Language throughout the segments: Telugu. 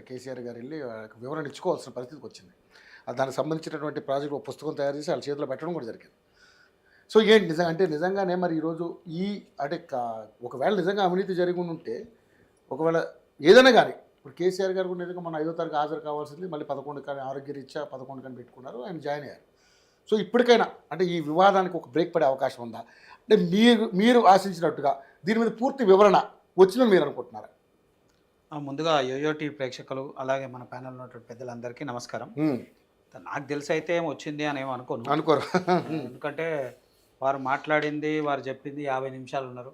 కేసీఆర్ గారు వెళ్ళి వాళ్ళకి వివరణ ఇచ్చుకోవాల్సిన పరిస్థితికి వచ్చింది. దానికి సంబంధించినటువంటి ప్రాజెక్ట్ ఒక పుస్తకం తయారు చేసి వాళ్ళ చేతిలో పెట్టడం కూడా జరిగింది. సో ఏంటి నిజంగా అంటే నిజంగానే మరి ఈరోజు ఈ అంటే ఒకవేళ నిజంగా అవినీతి జరిగి ఉంటే ఒకవేళ ఏదైనా కానీ ఇప్పుడు కేసీఆర్ గారు కూడా నిజంగా మన 5వ తారీఖు హాజరు కావాల్సింది, మళ్ళీ 11 కానీ ఆరోగ్యరీత్యా 11 కానీ పెట్టుకున్నారు, ఆయన జాయిన్ అయ్యారు. సో ఇప్పటికైనా అంటే ఈ వివాదానికి ఒక బ్రేక్ పడే అవకాశం ఉందా? అంటే మీరు ఆశించినట్టుగా దీని మీద పూర్తి వివరణ వచ్చిందని మీరు అనుకుంటున్నారా? ముందుగా యోయోటి ప్రేక్షకులు అలాగే మన ప్యానల్ ఉన్నటువంటి పెద్దలందరికీ నమస్కారం. నాకు తెలిసి అయితే ఏం వచ్చింది అని ఏమో అనుకోరు. ఎందుకంటే వారు మాట్లాడింది, వారు చెప్పింది 50 నిమిషాలు ఉన్నారు.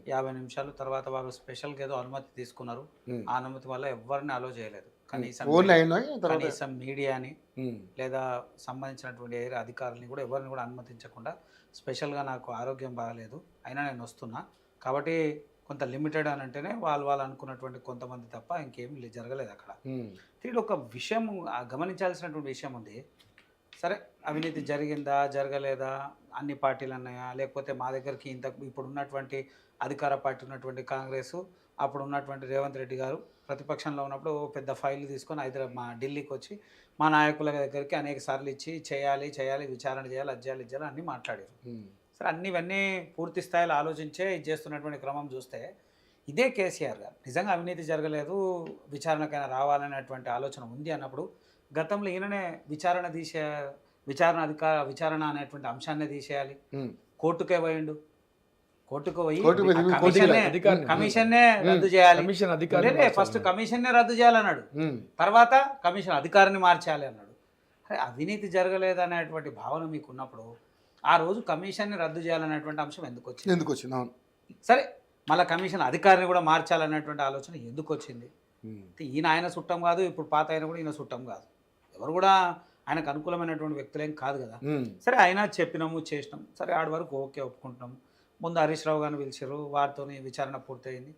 50 నిమిషాలు తర్వాత వారు స్పెషల్గా ఏదో అనుమతి తీసుకున్నారు. ఆ అనుమతి వల్ల ఎవరిని అలో చేయలేదు. కనీసం మీడియాని లేదా సంబంధించినటువంటి ఏ అధికారులని కూడా ఎవరిని కూడా అనుమతించకుండా స్పెషల్గా నాకు ఆరోగ్యం బాగాలేదు అయినా నేను వస్తున్నా కాబట్టి కొంత లిమిటెడ్ అని అంటేనే వాళ్ళు అనుకున్నటువంటి కొంతమంది తప్ప ఇంకేమీ జరగలేదు అక్కడ. దీంట్లో ఒక విషయం గమనించాల్సినటువంటి విషయం ఉంది. సరే, అవినీతి జరిగిందా జరగలేదా, అన్ని పార్టీలు అన్నాయా, లేకపోతే మా దగ్గరికి ఇప్పుడు ఉన్నటువంటి అధికార పార్టీ ఉన్నటువంటి కాంగ్రెస్, అప్పుడు ఉన్నటువంటి రేవంత్ రెడ్డి గారు ప్రతిపక్షంలో ఉన్నప్పుడు పెద్ద ఫైల్ తీసుకొని మా ఢిల్లీకి వచ్చి మా నాయకుల దగ్గరికి అనేక సార్లు ఇచ్చి చేయాలి విచారణ చేయాలి, అది చేయాలి అన్నీ మాట్లాడారు. సరే, ఇవన్నీ పూర్తి స్థాయిలో ఆలోచించే ఇది చేస్తున్నటువంటి క్రమం చూస్తే ఇదే కేసీఆర్ గారు నిజంగా అవినీతి జరగలేదు, విచారణకైనా రావాలనేటువంటి ఆలోచన ఉంది అన్నప్పుడు గతంలో ఈయననే విచారణ అనేటువంటి అంశాన్ని తీసేయాలి. కోర్టుకే పోయిండు, కోర్టుకు పోయి కమిషన్నే రద్దు చేయాలి. ఫస్ట్ కమిషన్నే రద్దు చేయాలన్నాడు, తర్వాత కమిషన్ అధికారిని మార్చాలి అన్నాడు. అవినీతి జరగలేదు అనేటువంటి భావన మీకు ఉన్నప్పుడు ఆ రోజు కమిషన్ని రద్దు చేయాలనేటువంటి అంశం ఎందుకు వచ్చింది? సరే, మళ్ళీ కమిషన్ అధికారిని కూడా మార్చాలనేటువంటి ఆలోచన ఎందుకు వచ్చింది? ఆయన చుట్టం కాదు, ఇప్పుడు పాత ఆయన కూడా ఈయన చుట్టం కాదు, ఎవరు కూడా ఆయనకు అనుకూలమైనటువంటి వ్యక్తులేం కాదు కదా. సరే, అయినా చెప్పినాము చేసినాం, సరే ఆడి వరకు ఓకే ఒప్పుకుంటున్నాము. ముందు హరీష్ రావు గారిని పిలిచారు, వారితో విచారణ పూర్తయింది.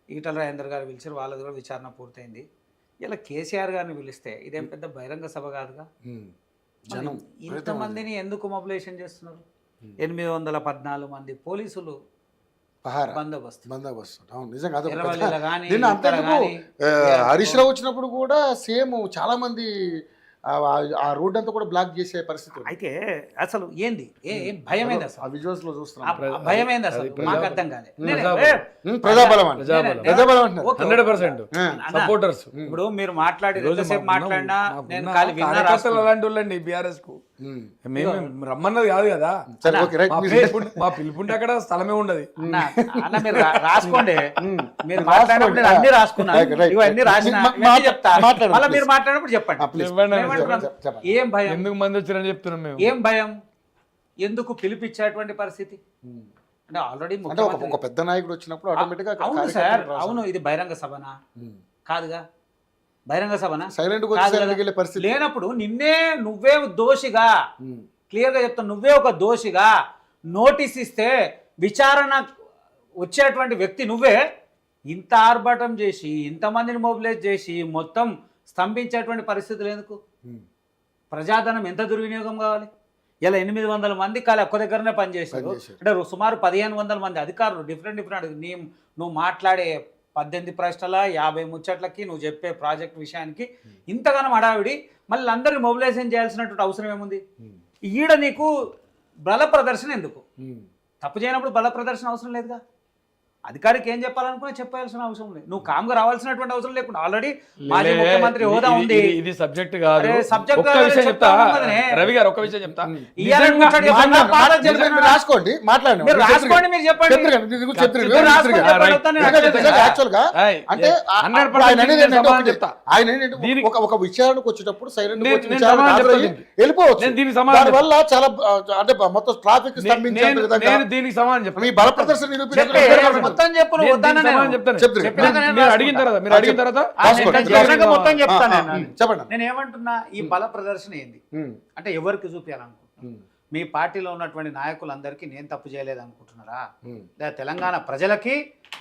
ఈటల రాజేందర్ గారు పిలిచారు, వాళ్ళది కూడా విచారణ పూర్తయింది. ఇలా కేసీఆర్ గారిని పిలిస్తే ఇదేం పెద్ద బహిరంగ సభ కాదుగా. ఇంతమందిని ఎందుకు మొబిలైజేషన్ చేస్తున్నారు? 814 మంది పోలీసులు బందోబస్తు. హరీష్ రావు వచ్చినప్పుడు కూడా సేమ్ చాలా మంది ఆ రోడ్ అంతా కూడా బ్లాక్ చేసే పరిస్థితి. అయితే అసలు ఏంది భయం ఏంది? అసలు విజువల్స్ లో చూస్తున్నాం, భయం ఏంది అసలు మాకు అర్థం కాలేదు. ఇప్పుడు మీరు మాట్లాడినా నేను అలాంటి బీఆర్ఎస్ కు మేము రమ్మన్నది కాదు కదా, మా పిలుపుంటే అక్కడ స్థలమే ఉండదు. అన్న మీరు రాసుకోండి, మీరు మాట్లాడినప్పుడు అన్ని రాసుకున్నా, ఇవన్నీ రాసిన చెప్తా, మళ్ళీ మీరు మాట్లాడినప్పుడు చెప్పండి. ఏం భయం? ఎందుకు మంది వచ్చారని చెప్తున్నాం మేము. ఏం భయం? ఎందుకు పిలిపించేటువంటి పరిస్థితి? అంటే ఆల్రెడీ ఒక పెద్ద నాయకుడు వచ్చినప్పుడు ఆటోమేటిక్ గా అవును సార్, అవును, ఇది బహిరంగ సభనా? కాదుగా. బహిరంగ సభనా? లేనప్పుడు నువ్వే దోషిగా, క్లియర్ గా చెప్తాను, నువ్వే ఒక దోషిగా నోటీస్ ఇస్తే విచారణ వచ్చేటువంటి వ్యక్తి నువ్వే ఇంత ఆర్భాటం చేసి ఇంతమందిని మొబిలైజ్ చేసి మొత్తం స్తంభించేటువంటి పరిస్థితులు ఎందుకు? ప్రజాధనం ఎంత దుర్వినియోగం కావాలి? ఇలా 800 మంది ఒక్క దగ్గరనే పనిచేస్తారు. అంటే సుమారు 1500 మంది అధికారులు డిఫరెంట్ నువ్వు మాట్లాడే 18 ప్రశ్నల 50 ముచ్చట్లకి నువ్వు చెప్పే ప్రాజెక్ట్ విషయానికి ఇంతగానో హడావిడి, మళ్ళీ అందరినీ మొబిలైజేషన్ చేయాల్సినటువంటి అవసరం ఏముంది? ఈడ నీకు బల ప్రదర్శన ఎందుకు? తప్పు చేయనప్పుడు బల ప్రదర్శన అవసరం లేదుగా. అధికారికి ఏం చెప్పాలనుకున్నా చెప్పాల్సిన అవసరం లేదు, నువ్వు కామ్గా రావాల్సినటువంటి అవసరం లేకుండా ఆల్రెడీ మాజీ ముఖ్యమంత్రి హోదా ఉంది. ఇది సబ్జెక్ట్ కాదు. రవి గారు ఒక విషయం చెప్తా, రాసుకోండి, మాట్లాడండి, మీరు చెప్పండి. ఒక విచారణకు వచ్చేటప్పుడు సైలెంట్ వెళ్ళిపోవచ్చు. దానివల్ల చాలా అంటే మొత్తం ట్రాఫిక్ దీనికి సమానం చెప్పండి. మీ బల ప్రదర్శన నిరూపించడం నేను ఏమంటున్నా, ఈ బల ప్రదర్శన ఏంది అంటే ఎవరికి చూపించాలనుకుంటున్నా? మీ పార్టీలో ఉన్నటువంటి నాయకులందరికీ నేను తప్పు చేయలేదు అనుకుంటున్నారా? లేదా తెలంగాణ ప్రజలకి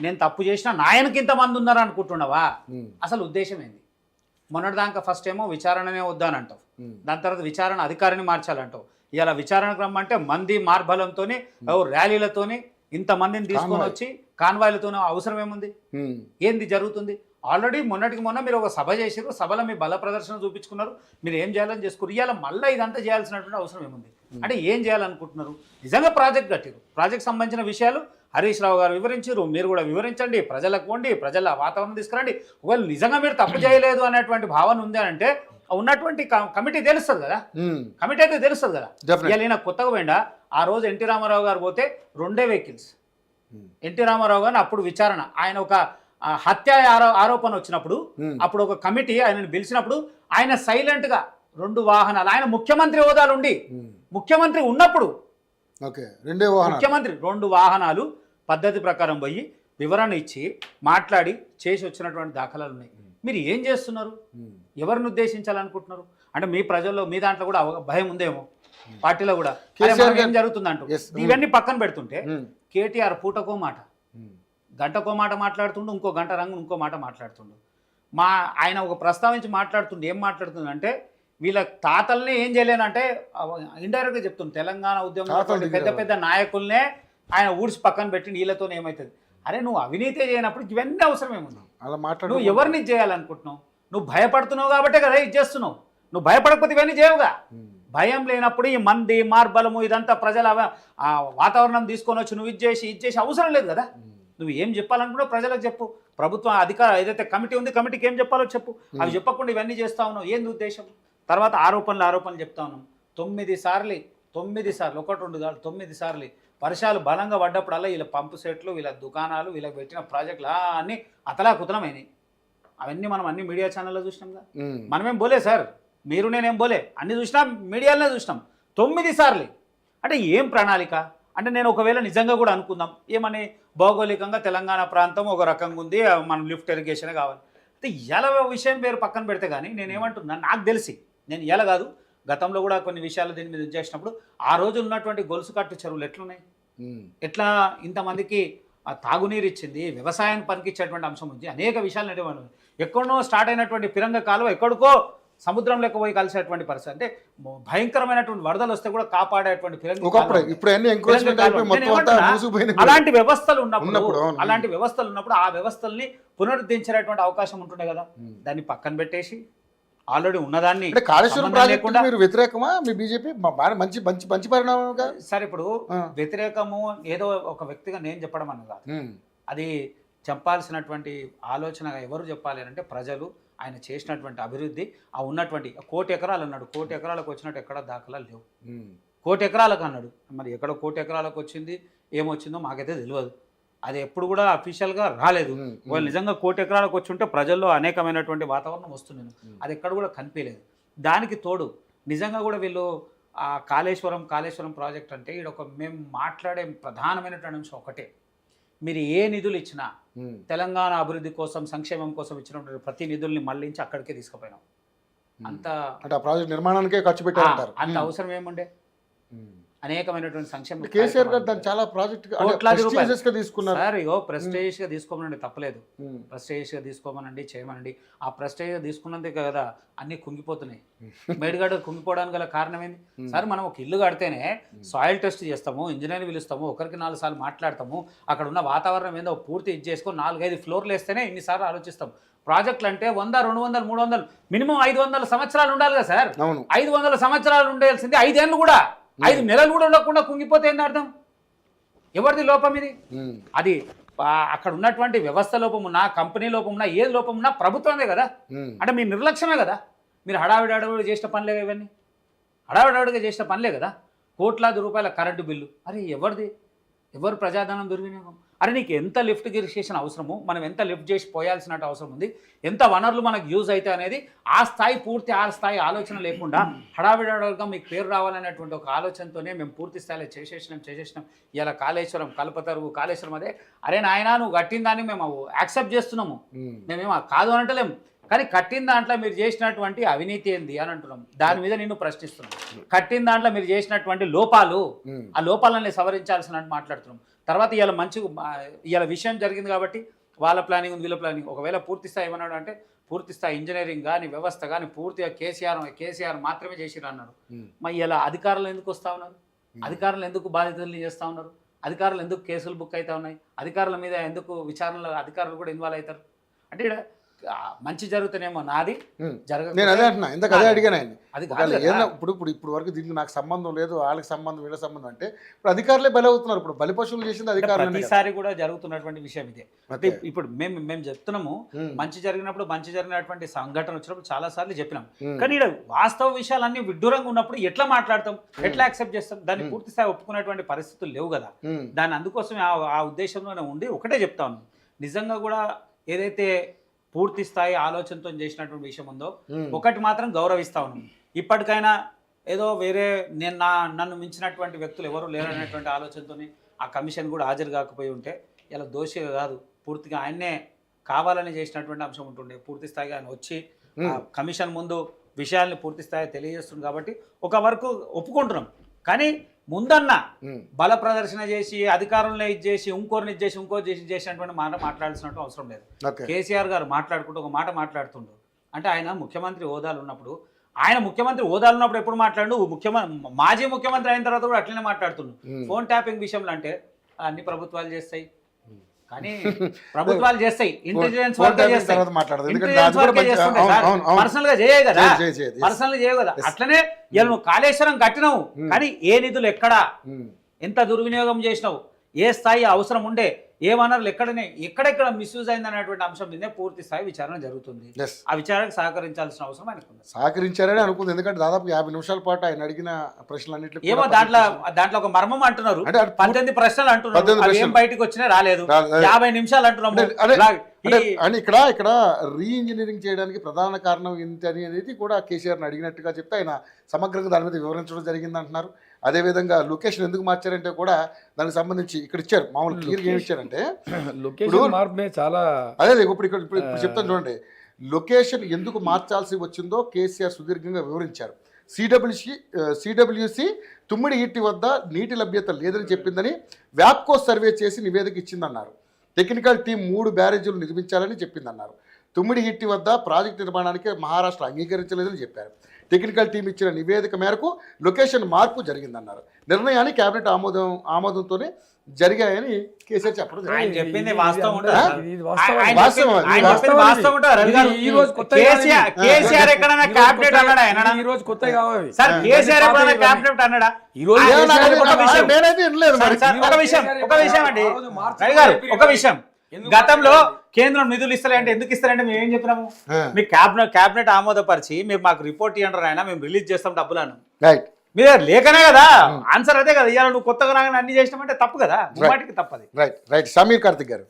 నేను తప్పు చేసిన నాయనకి ఇంతమంది ఉన్నారు అనుకుంటున్నావా? అసలు ఉద్దేశం ఏంది? మొన్నటిదాకా ఫస్ట్ ఏమో విచారణనే వద్దానంటావు, దాని తర్వాత విచారణ అధికారిని మార్చాలంటావు. ఇలా విచారణకు రమ్మంటే మంది మార్బలంతో ర్యాలీలతోని ఇంతమందిని తీసుకొని వచ్చి కాన్వాయ్లతోనే అవసరం ఏముంది? ఏంది జరుగుతుంది? ఆల్రెడీ మొన్నటికి మొన్న మీరు ఒక సభ చేసారు, సభలో మీ బల ప్రదర్శన చూపించుకున్నారు, మీరు ఏం చేయాలని చేసుకున్నారు. ఇవాళ మళ్ళీ ఇదంతా చేయాల్సినటువంటి అవసరం ఏముంది? అంటే ఏం చేయాలనుకుంటున్నారు? నిజంగా ప్రాజెక్ట్ కట్టారు, ప్రాజెక్ట్ సంబంధించిన విషయాలు హరీష్ రావు గారు వివరించారు, మీరు కూడా వివరించండి, ప్రజలకు పోండి, ప్రజల వాతావరణం తీసుకురండి. ఒకవేళ నిజంగా మీరు తప్పు చేయలేదు అనేటువంటి భావన ఉంది అంటే ఉన్నటువంటి కమిటీ తెలుస్తుంది కదా, కమిటీ అయితే తెలుస్తుంది కదా. ఇవాళ కొత్తగా పోయిండా, ఆ రోజు ఎన్టీ రామారావు గారు పోతే 2 వెహికల్స్, ఎన్టీ రామారావు గారిని అప్పుడు విచారణ, ఆయన ఒక హత్య ఆరోపణ వచ్చినప్పుడు అప్పుడు ఒక కమిటీ ఆయనను పిలిచినప్పుడు ఆయన సైలెంట్ గా 2 వాహనాలు, ఆయన ముఖ్యమంత్రి హోదాలు ఉండి ముఖ్యమంత్రి ఉన్నప్పుడు ముఖ్యమంత్రి 2 వాహనాలు పద్ధతి ప్రకారం పోయి వివరణ ఇచ్చి మాట్లాడి చేసి వచ్చినటువంటి దాఖలాలు ఉన్నాయి. మీరు ఏం చేస్తున్నారు? ఎవరిని ఉద్దేశించాలనుకుంటున్నారు? అంటే మీ ప్రజల్లో మీ దాంట్లో కూడా భయం ఉందేమో, పార్టీలో కూడా ఏం జరుగుతుందంటూ. ఇవన్నీ పక్కన పెడుతుంటే కేటీఆర్ పూటకో మాట, గంటకో మాట మాట్లాడుతుండు, ఇంకో గంట రంగు ఇంకో మాట మాట్లాడుతుండు. ఆయన ఒక ప్రస్తావించి మాట్లాడుతుండే, ఏం మాట్లాడుతుందంటే వీళ్ళ తాతల్ని ఏం చేయలేనంటే ఇండైరెక్ట్గా చెప్తుంది, తెలంగాణ ఉద్యమం పెద్ద పెద్ద నాయకుల్నే ఆయన ఊడ్చి పక్కన పెట్టి వీళ్ళతో ఏమవుతుంది? అరే నువ్వు అవినీతి చేయనప్పుడు ఇవన్నీ అవసరం ఏముంది? అలా నువ్వు ఎవరిని చేయాలనుకుంటున్నావు? నువ్వు భయపడుతున్నావు కాబట్టే కదా ఇది చేస్తున్నావు. నువ్వు భయపడకపోతే ఇవన్నీ చేయవుగా. భయం లేనప్పుడు ఈ మంది మార్బలము ఇదంతా ప్రజల వాతావరణం తీసుకొని వచ్చి నువ్వు ఇది చేసి అవసరం లేదు కదా. నువ్వు ఏం చెప్పాలనుకున్నా ప్రజలకు చెప్పు. ప్రభుత్వం అధికారం ఏదైతే కమిటీ ఉంది, కమిటీకి ఏం చెప్పాలో చెప్పు. అవి చెప్పకుండా ఇవన్నీ చేస్తా ఉన్నావు, ఏంది ఉద్దేశం? తర్వాత ఆరోపణలు చెప్తా ఉన్నాం. 9 సార్లు 1, 2 కాదు 9 సార్లు వర్షాలు బలంగా పడ్డప్పుడల్లా వీళ్ళ పంపు సెట్లు, వీళ్ళ దుకాణాలు, వీళ్ళకి పెట్టిన ప్రాజెక్టులు అన్నీ అతలాకుతలమైనాయి. అవన్నీ మనం అన్ని మీడియా ఛానల్లో చూసినాంగా. మనమేం పోలే సార్, మీరు నేనేం పోలే, అన్ని చూసినాం, మీడియాలోనే చూసినాం. 9 సార్లు అంటే ఏం ప్రణాళిక? అంటే నేను ఒకవేళ నిజంగా కూడా అనుకుందాం ఏమని, భౌగోళికంగా తెలంగాణ ప్రాంతం ఒక రకంగా ఉంది, మనం లిఫ్ట్ ఇరిగేషన్ కావాలి అంటే ఎలా విషయం పేరు పక్కన పెడితే కానీ నేనేమంటున్నా, నాకు తెలిసి నేను ఎలా కాదు, గతంలో కూడా కొన్ని విషయాలు దీని మీద చేసినప్పుడు ఆ రోజు ఉన్నటువంటి గొలుసు కట్టు చెరువులు ఎట్లున్నాయి, ఎట్లా ఇంతమందికి తాగునీరు ఇచ్చింది, వ్యవసాయాన్ని పనికిచ్చేటువంటి అంశం ఉంది, అనేక విషయాలు నడివాడు. ఎక్కడో స్టార్ట్ అయినటువంటి పిరంగ కాలువ ఎక్కడికో సముద్రం లెక్క పోయి కలిసేటువంటి పరిస్థితి, అంటే భయంకరమైనటువంటి వరదలు వస్తే కూడా కాపాడేటువంటి అలాంటి వ్యవస్థలు ఉన్నప్పుడు ఆ వ్యవస్థల్ని పునరుద్ధరించేటువంటి అవకాశం ఉంటుండే కదా. దాన్ని పక్కన పెట్టేసి ఆల్రెడీ ఉన్నదాన్ని వ్యతిరేకమా మీ బీజేపీ? మంచి మంచి మంచి పరిణామం సార్. ఇప్పుడు వ్యతిరేకము ఏదో ఒక వ్యక్తిగా నేను చెప్పడం అన్నది కాదు, అది చెప్పాల్సినటువంటి ఆలోచన ఎవరు చెప్పాలి అంటే ప్రజలు. ఆయన చేసినటువంటి అభివృద్ధి, ఆ ఉన్నటువంటి 1 కోటి ఎకరాలు అన్నాడు, 1 కోటి ఎకరాలకు వచ్చినట్టు ఎక్కడ దాఖలాలు లేవు. 1 కోటి ఎకరాలకు అన్నాడు, మరి ఎక్కడ 1 కోటి ఎకరాలకు వచ్చింది ఏమొచ్చిందో మాకైతే తెలియదు. అది ఎప్పుడు కూడా అఫీషియల్గా రాలేదు. వాళ్ళు నిజంగా 1 కోటి ఎకరాలకు వచ్చి ఉంటే ప్రజల్లో అనేకమైనటువంటి వాతావరణం వస్తుంది, అది ఎక్కడ కూడా కనిపించలేదు. దానికి తోడు నిజంగా కూడా వీళ్ళు ఆ కాళేశ్వరం ప్రాజెక్ట్ అంటే మేము మాట్లాడే ప్రధానమైనటువంటి అంశం ఒకటే, మీరు ఏ నిధులు ఇచ్చినా తెలంగాణ అభివృద్ధి కోసం, సంక్షేమం కోసం ఇచ్చినటువంటి ప్రతి నిధుల్ని మళ్లించి అక్కడికే తీసుకుపోయినాం. అంత ప్రాజెక్ట్ నిర్మాణానికే ఖర్చు పెట్టారు. అంత అవసరం ఏముండే? అనేకమైనటువంటి సంక్షేమ కేసీఆర్ గారు దాన్ని చాలా ప్రాజెక్ట్ తీసుకున్నారు. సార్ ఇగో ప్రెస్టేజ్ గా తీసుకోమనండి, తప్పలేదు, ప్రెస్టేజ్ గా తీసుకోమనండి, చేయమనండి. ఆ ప్రెస్టేజ్ గా తీసుకున్నందుకే కదా అన్ని కుంగిపోతున్నాయి. మేడిగడ్డ కుంగిపోవడానికి గల కారణం ఏంది సార్? మనం ఒక ఇల్లు కడితేనే సాయిల్ టెస్ట్ చేస్తాము, ఇంజనీర్ పిలుస్తాము, ఒకరికి 4 సార్లు మాట్లాడతాము, అక్కడ ఉన్న వాతావరణం ఏందో పూర్తి ఇది చేసుకొని 4-5 ఫ్లోర్లు వేస్తేనే ఇన్నిసార్లు ఆలోచిస్తాం. ప్రాజెక్టులు అంటే 100, 200, 300 మినిమం 500 సంవత్సరాలు ఉండాలి కదా సార్. 500 సంవత్సరాలు ఉండాల్సింది 5 ఏళ్ళు కూడా, 5 నెలలు కూడా ఉండకుండా కుంగిపోతే ఏంటి అర్థం? ఎవరిది లోపం ఇది? అది అక్కడ ఉన్నటువంటి వ్యవస్థ లోపం ఉన్నా, కంపెనీ లోపం ఉన్నా, ఏది లోపం ఉన్నా ప్రభుత్వమే కదా. అంటే మీ నిర్లక్ష్యమే కదా. మీరు హడావిడి చేసిన పనిలే ఇవన్నీ, హడావిడిగా చేసిన పనిలే కదా. కోట్లాది రూపాయల కరెంటు బిల్లు, అరే ఎవరిది? ఎవరు ప్రజాధనం దుర్వినియోగం? అరే నీకు ఎంత లిఫ్ట్ ఇరిగేషన్ అవసరము, మనం ఎంత లిఫ్ట్ చేసి పోయాల్సినట్టు అవసరం ఉంది, ఎంత వనరులు మనకు యూజ్ అయితే అనేది ఆ స్థాయి ఆలోచన లేకుండా హడావిడిగా మీకు పేరు రావాలనేటువంటి ఒక ఆలోచనతోనే మేము పూర్తి స్థాయిలో చేసేసినాం. ఇలా కాళేశ్వరం కల్పతరువు కాళేశ్వరం అదే, అరే నాయన నువ్వు కట్టిన దాన్ని మేము యాక్సెప్ట్ చేస్తున్నాము, మేమేమో కాదు అనట్లేము, కానీ కట్టిన దాంట్లో మీరు చేసినటువంటి అవినీతి ఏంది అని అంటున్నాం. దాని మీద నిన్ను ప్రశ్నిస్తున్నాం. కట్టిన దాంట్లో మీరు చేసినటువంటి లోపాలు, ఆ లోపాలని సవరించాల్సినట్టు మాట్లాడుతున్నాం. తర్వాత ఇవాళ విషయం జరిగింది కాబట్టి వాళ్ళ ప్లానింగ్ ఉంది, వీళ్ళ ప్లానింగ్. ఒకవేళ పూర్తి స్థాయి ఏమన్నాడు అంటే పూర్తి స్థాయి ఇంజనీరింగ్ కానీ వ్యవస్థ కానీ పూర్తిగా కేసీఆర్ మాత్రమే చేసిరు అన్నారు. మరి ఇలా అధికారులు ఎందుకు వస్తూ ఉన్నారు? అధికారులు ఎందుకు బాధితుల్ని చేస్తూ ఉన్నారు? అధికారులు ఎందుకు కేసులు బుక్ అవుతా ఉన్నాయి? అధికారుల మీద ఎందుకు విచారణలో అధికారులు కూడా ఇన్వాల్వ్ అవుతారు? అంటే ఇక్కడ మంచి జరుగుతానేమో నాది నేను అదే అంటున్నా, ఇందాక అదే అడిగాను ఆయన. అది ఒకవేళ ఏదైనా ఇప్పుడు వరకు దీనికి నాకు సంబంధం లేదు, వాళ్ళకి సంబంధం, వీళ్ళ సంబంధం అంటే ఇప్పుడు అధికారులే బలి అవుతున్నారు. ఇప్పుడు బలి పశువులు చేసింది అధికారులు. ప్రతిసారి కూడా జరుగుతున్నటువంటి విషయం ఇదే. అంటే ఇప్పుడు మేము చెప్తున్నాము, మంచి జరిగినటువంటి సంఘటన వచ్చినప్పుడు చాలా సార్లు చెప్పినాం. కానీ ఇక్కడ వాస్తవ విషయాలన్నీ విడ్డూరంగా ఉన్నప్పుడు ఎట్లా మాట్లాడతాం, ఎట్లా యాక్సెప్ట్ చేస్తాం? దాన్ని పూర్తి స్థాయి ఒప్పుకునేటువంటి పరిస్థితులు లేవు కదా. దాని అందుకోసం ఆ ఉద్దేశంలోనే ఉండి ఒకటే చెప్తాను, నిజంగా కూడా ఏదైతే పూర్తి స్థాయి ఆలోచనతో చేసినటువంటి విషయం ఉందో ఒకటి మాత్రం గౌరవిస్తా ఉన్నాం. ఇప్పటికైనా ఏదో వేరే నన్ను మించినటువంటి వ్యక్తులు ఎవరు లేరనేటువంటి ఆలోచనతో ఆ కమిషన్ కూడా హాజరు కాకపోయి ఉంటే ఇలా దోషి కాదు, పూర్తిగా ఆయన్నే కావాలని చేసినటువంటి అంశం ఉంటుండే. పూర్తి స్థాయిగా ఆయన వచ్చి కమిషన్ ముందు విషయాల్ని పూర్తి స్థాయి తెలియజేస్తుంది కాబట్టి ఒక వరకు ఒప్పుకుంటున్నాం. కానీ ముందన్న బల ప్రదర్శన చేసి అధికారంలో ఇచ్చేసి ఇంకోరిని చేసినటువంటి మాట మాట్లాడాల్సినట్టు అవసరం లేదు. కేసీఆర్ గారు మాట్లాడుకుంటూ ఒక మాట మాట్లాడుతుండు అంటే ఆయన ముఖ్యమంత్రి హోదాలు ఉన్నప్పుడు, ఆయన ముఖ్యమంత్రి హోదాలు ఉన్నప్పుడు ఎప్పుడు మాట్లాడు, మాజీ ముఖ్యమంత్రి అయిన తర్వాత కూడా అట్లనే మాట్లాడుతుండు. ఫోన్ ట్యాపింగ్ విషయంలో అంటే అన్ని ప్రభుత్వాలు చేస్తాయి, కానీ ప్రభుత్వాలు చేస్తాయి, ఇంటెలిజెన్స్ పర్సనల్ గా చేయవు కదా, పర్సనల్ చేయవు కదా. అట్లనే ఇలా నువ్వు కాళేశ్వరం కట్టినావు, కానీ ఏ నిధులు ఎక్కడా, ఎంత దుర్వినియోగం చేసినావు, ఏ స్థాయి అవసరం ఉండే, ఏ వనరులు ఎక్కడెక్కడ మిస్యూజ్ అయింది అనేటువంటి అంశం మీదే పూర్తి స్థాయి విచారణ జరుగుతుంది. ఆ విచారణకు సహకరించాల్సిన అవసరం ఆయనకు సహకరించారని అనుకుంది. ఎందుకంటే దాదాపు 50 నిమిషాల పాటు ఆయన అడిగిన ప్రశ్నలన్నింటిలో ఏమో దాంట్లో ఒక మర్మం అంటున్నారు. 18 ప్రశ్నలు అంటున్నారు, ఏం బయటకు వచ్చినా రాలేదు. 50 నిమిషాలు అంటున్నాము. అని ఇక్కడ రీఇంజనీరింగ్ చేయడానికి ప్రధాన కారణం ఏంటి అనేది కూడా కేసీఆర్ని అడిగినట్టుగా చెప్తే ఆయన సమగ్రంగా దాని మీద వివరించడం జరిగింది అంటున్నారు. అదేవిధంగా లొకేషన్ ఎందుకు మార్చారంటే కూడా దానికి సంబంధించి ఇక్కడ ఇచ్చారు, మామూలు క్లియర్గా ఏమి ఇచ్చారంటే అదే ఇప్పుడు చెప్తాను చూడండి, లొకేషన్ ఎందుకు మార్చాల్సి వచ్చిందో కేసీఆర్ సుదీర్ఘంగా వివరించారు. సిడబ్ల్యూసి తుమ్మిడి హిట్టి వద్ద నీటి లభ్యత లేదని చెప్పిందని వ్యాప్కో సర్వే చేసి నివేదిక ఇచ్చిందన్నారు. టెక్నికల్ టీం 3 బ్యారేజీలు నిర్మించాలని చెప్పిందన్నారు. తుమ్మిడి హిట్టి వద్ద ప్రాజెక్టు నిర్మాణానికి మహారాష్ట్ర అంగీకరించలేదని చెప్పారు. టెక్నికల్ టీం ఇచ్చిన నివేదిక మేరకు లొకేషన్ మార్పు జరిగిందన్నారు. నిర్ణయాన్ని కేబినెట్ ఆమోదంతోనే జరిగాయని కేసీఆర్ చెప్పడం జరిగింది. గతంలో కేంద్రం నిధులు ఇస్తారంటే ఎందుకు ఇస్తారంటే మేము ఏం చెప్పినాము, మీ క్యాబినెట్ ఆమోదపరిచి మీరు మాకు రిపోర్ట్ ఇవ్వండి ఆయన, మేము రిలీజ్ చేస్తాం డబ్బులను. మీరు లేకనే కదా ఆన్సర్ అదే కదా. ఇవాళ నువ్వు కొత్తగా రాగానే అన్ని చేసినామంటే తప్పు కదా, వాటికి తప్పది. రైట్ సమీర్ కార్తిక్ గారు.